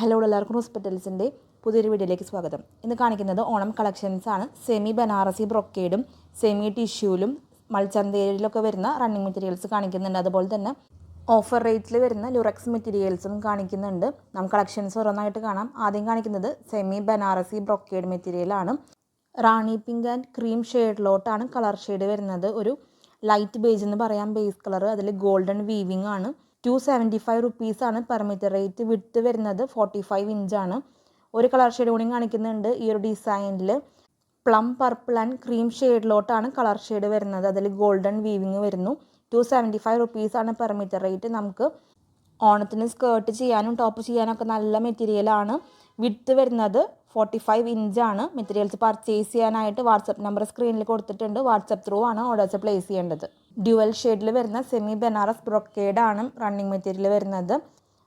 Hello എല്ലാവർക്കും ഹോസ്പിറ്റൽസിൻ്റെ പുതിയൊരു വീഡിയോയിലേക്ക് സ്വാഗതം. ഇന്ന് കാണിക്കുന്നത് ഓണം കളക്ഷൻസ് ആണ്. സെമി ബനാറസി ബ്രൊക്കേഡും സെമി ടിഷ്യൂലും മൾച്ചന്തേരിയിലൊക്കെ വരുന്ന റണ്ണിങ് മെറ്റീരിയൽസ് കാണിക്കുന്നുണ്ട്. അതുപോലെ തന്നെ ഓഫർ റേറ്റിൽ വരുന്ന ലുറക്സ് മെറ്റീരിയൽസും കാണിക്കുന്നുണ്ട്. നമുക്ക് കളക്ഷൻസ് ഓരോന്നായിട്ട് കാണാം. ആദ്യം കാണിക്കുന്നത് സെമി ബനാറസി ബ്രൊക്കേഡ് മെറ്റീരിയലാണ്. റാണി പിങ്ക് ആൻഡ് ക്രീം ഷെയ്ഡിലോട്ടാണ് കളർ ഷെയ്ഡ് വരുന്നത്. ഒരു ലൈറ്റ് ബേജ് എന്ന് പറയാം ബേസ് കളർ. അതിൽ ഗോൾഡൻ വീവിങ് ആണ്. 275 റുപ്പീസാണ് പെർ മീറ്റർ റേറ്റ്. വിഡ്ത്ത് വരുന്നത് 45 ഇഞ്ചാണ്. ഒരു കളർ ഷെയ്ഡ് കൂടി കാണിക്കുന്നുണ്ട്. ഈ ഒരു ഡിസൈനിൽ പ്ലം പർപ്പിൾ ആൻഡ് ക്രീം ഷെയ്ഡിലോട്ടാണ് കളർ ഷെയ്ഡ് വരുന്നത്. അതിൽ ഗോൾഡൻ വീവിങ് വരുന്നു. 275 റുപ്പീസാണ് പെർ മീറ്റർ റേറ്റ്. നമുക്ക് ഓണത്തിന് സ്കേർട്ട് ചെയ്യാനും ടോപ്പ് ചെയ്യാനും ഒക്കെ നല്ല മെറ്റീരിയലാണ്. വിഡ്ത്ത് വരുന്നത് 45 ഇഞ്ചാണ്. മെറ്റീരിയൽസ് പർച്ചേസ് ചെയ്യാനായിട്ട് വാട്സപ്പ് നമ്പർ സ്ക്രീനിൽ കൊടുത്തിട്ടുണ്ട്. വാട്സപ്പ് ത്രൂ ആണ് ഓർഡേഴ്സ് പ്ലേസ് ചെയ്യേണ്ടത്. ഡ്യുവൽ ഷെയ്ഡിൽ വരുന്ന സെമി ബനാറസ് ബ്രൊക്കേഡാണ് റണ്ണിങ് മെറ്റീരിയൽ വരുന്നത്.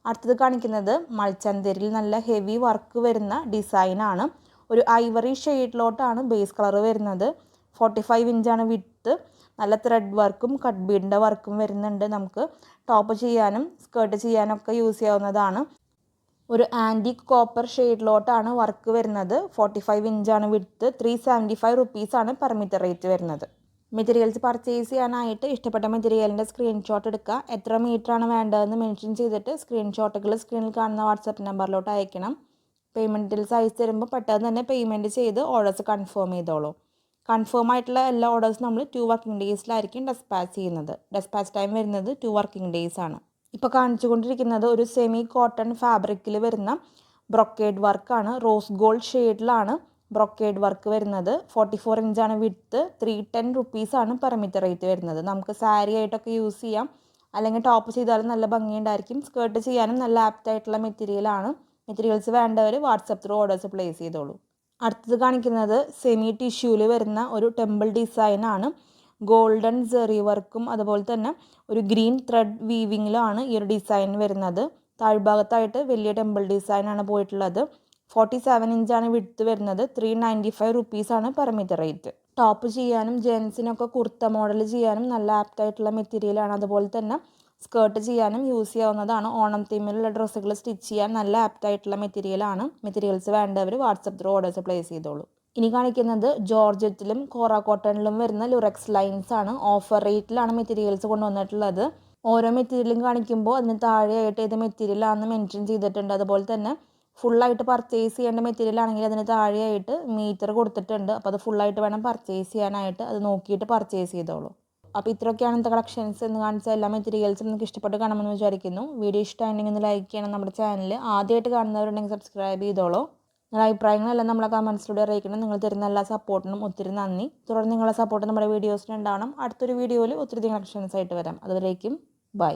അടുത്തത് കാണിക്കുന്നത് മൾച്ചന്തേരിയിൽ നല്ല ഹെവി വർക്ക് വരുന്ന ഡിസൈനാണ്. ഒരു ഐവറി ഷെയ്ഡിലോട്ടാണ് ബേസ് കളർ വരുന്നത്. 45 ഇഞ്ചാണ് വിഡ്ത്ത്. നല്ല ത്രെഡ് വർക്കും കട്ട് ബീഡിൻ്റെ വർക്കും വരുന്നുണ്ട്. നമുക്ക് ടോപ്പ് ചെയ്യാനും സ്കേർട്ട് ചെയ്യാനൊക്കെ യൂസ് ചെയ്യാവുന്നതാണ്. ഒരു ആൻറ്റിക് കോപ്പർ ഷെയ്ഡിലോട്ടാണ് വർക്ക് വരുന്നത്. 45 ഇഞ്ചാണ് വിഡ്ത്ത്. 375 റുപ്പീസാണ് പെർ മീറ്റർ റേറ്റ് വരുന്നത്. മെറ്റീരിയൽസ് പർച്ചേസ് ചെയ്യാനായിട്ട് ഇഷ്ടപ്പെട്ട മെറ്റീരിയലിൻ്റെ സ്ക്രീൻഷോട്ട് എടുക്കുക. എത്ര മീറ്ററാണ് വേണ്ടതെന്ന് മെൻഷൻ ചെയ്തിട്ട് സ്ക്രീൻഷോട്ടുകൾ സ്ക്രീനിൽ കാണുന്ന വാട്സപ്പ് നമ്പറിലോട്ട് അയക്കണം. പേയ്മെൻറ്റ് ഡീറ്റെയിൽസ് അയച്ചു തരുമ്പോൾ പെട്ടെന്ന് തന്നെ പേയ്മെൻറ്റ് ചെയ്ത് ഓർഡേഴ്സ് കൺഫേം ചെയ്തോളൂ. കൺഫേം ആയിട്ടുള്ള എല്ലാ ഓർഡേഴ്സും നമ്മൾ 2 വർക്കിംഗ് ഡേയ്സിലായിരിക്കും ഡെസ്പാച്ച് ചെയ്യുന്നത്. ഡെസ്പാച്ച് ടൈം വരുന്നത് 2 വർക്കിംഗ് ഡേയ്സ് ആണ്. ഇപ്പോൾ കാണിച്ചുകൊണ്ടിരിക്കുന്നത് ഒരു സെമി കോട്ടൺ ഫാബ്രിക്കിൽ വരുന്ന ബ്രൊക്കേഡ് വർക്കാണ്. റോസ് ഗോൾഡ് ഷെയ്ഡിലാണ് ബ്രൊക്കേഡ് വർക്ക് വരുന്നത്. 44 ഇഞ്ചാണ് വിഡ്ത്ത്. 310 റുപ്പീസാണ് പെർ മീറ്റർ റേറ്റ് വരുന്നത്. നമുക്ക് സാരി ആയിട്ടൊക്കെ യൂസ് ചെയ്യാം, അല്ലെങ്കിൽ ടോപ്പ് ചെയ്താലും നല്ല ഭംഗിയുണ്ടായിരിക്കും. സ്കേർട്ട് ചെയ്യാനും നല്ല ആപ്റ്റായിട്ടുള്ള മെറ്റീരിയലാണ്. മെറ്റീരിയൽസ് വേണ്ടവർ വാട്സപ്പ് ത്രൂ ഓർഡേഴ്സ് പ്ലേസ് ചെയ്തോളൂ. അടുത്തത് കാണിക്കുന്നത് സെമി ടിഷ്യൂവിൽ വരുന്ന ഒരു ടെമ്പിൾ ഡിസൈനാണ്. ഗോൾഡൻ സെറി വർക്കും അതുപോലെ തന്നെ ഒരു ഗ്രീൻ ത്രെഡ് വീവിങ്ങിലാണ് ഈ ഒരു ഡിസൈൻ വരുന്നത്. താഴ്ഭാഗത്തായിട്ട് വലിയ ടെമ്പിൾ ഡിസൈനാണ് പോയിട്ടുള്ളത്. 47 ഇഞ്ചാണ് വിഡ്ത്ത് വരുന്നത്. 395 റുപ്പീസാണ് പെർ മീറ്റർ റേറ്റ്. ടോപ്പ് ചെയ്യാനും ജെൻസിനൊക്കെ കുർത്ത മോഡൽ ചെയ്യാനും നല്ല ആപ്റ്റായിട്ടുള്ള മെറ്റീരിയലാണ്. അതുപോലെ തന്നെ സ്കേർട്ട് ചെയ്യാനും യൂസ് ചെയ്യാവുന്നതാണ്. ഓണം തീമിലുള്ള ഡ്രസ്സുകൾ സ്റ്റിച്ച് ചെയ്യാൻ നല്ല ആപ്റ്റായിട്ടുള്ള മെറ്റീരിയലാണ്. മെറ്റീരിയൽസ് വേണ്ടവർ വാട്സപ്പ് ത്രൂ ഓർഡേഴ്സ് പ്ലേസ് ചെയ്തോളൂ. ഇനി കാണിക്കുന്നത് ജോർജറ്റിലും കോറ കോട്ടണിലും വരുന്ന ലുറക്സ് ലൈൻസ് ആണ്. ഓഫർ റേറ്റിലാണ് മെറ്റീരിയൽസ് കൊണ്ടുവന്നിട്ടുള്ളത്. ഓരോ മെറ്റീരിയലും കാണിക്കുമ്പോൾ അതിന് താഴെയായിട്ട് ഏത് മെറ്റീരിയലാണെന്ന് മെൻഷൻ ചെയ്തിട്ടുണ്ട്. അതുപോലെ തന്നെ ഫുള്ളായിട്ട് പർച്ചേസ് ചെയ്യേണ്ട മെറ്റീരിയൽ ആണെങ്കിൽ അതിന് താഴെയായിട്ട് മീറ്റർ കൊടുത്തിട്ടുണ്ട്. അപ്പോൾ അത് ഫുള്ളായിട്ട് വേണം പർച്ചേസ് ചെയ്യാനായിട്ട്. അത് നോക്കിയിട്ട് പർച്ചേസ് ചെയ്തോളൂ. അപ്പോൾ ഇത്രയൊക്കെയാണ് ഇന്നത്തെ കളക്ഷൻസ്. എന്ന് കാണിച്ച എല്ലാ മെറ്റീരിയൽസും നിങ്ങൾക്ക് ഇഷ്ടപ്പെട്ട് കാണുമെന്ന് വിചാരിക്കുന്നു. വീഡിയോ ഇഷ്ടമായിട്ടുണ്ടെങ്കിൽ ഒന്ന് ലൈക്ക് ചെയ്യണം. നമ്മുടെ ചാനൽ ആദ്യമായിട്ട് കാണുന്നവരുണ്ടെങ്കിൽ സബ്സ്ക്രൈബ് ചെയ്തോളൂ. നിങ്ങളുടെ അഭിപ്രായങ്ങളെല്ലാം നമ്മളെ കമൻസിലൂടെ അറിയിക്കണം. നിങ്ങൾ തരുന്ന എല്ലാ സപ്പോർട്ടിനും ഒത്തിരി നന്ദി. തുടർന്ന് നിങ്ങളുടെ സപ്പോർട്ട് നമ്മുടെ വീഡിയോസിന് ഉണ്ടാവണം. അടുത്തൊരു വീഡിയോയിൽ ഒത്തിരി കളക്ഷൻസ് ആയിട്ട് വരാം. അതുവരേക്കും ബൈ.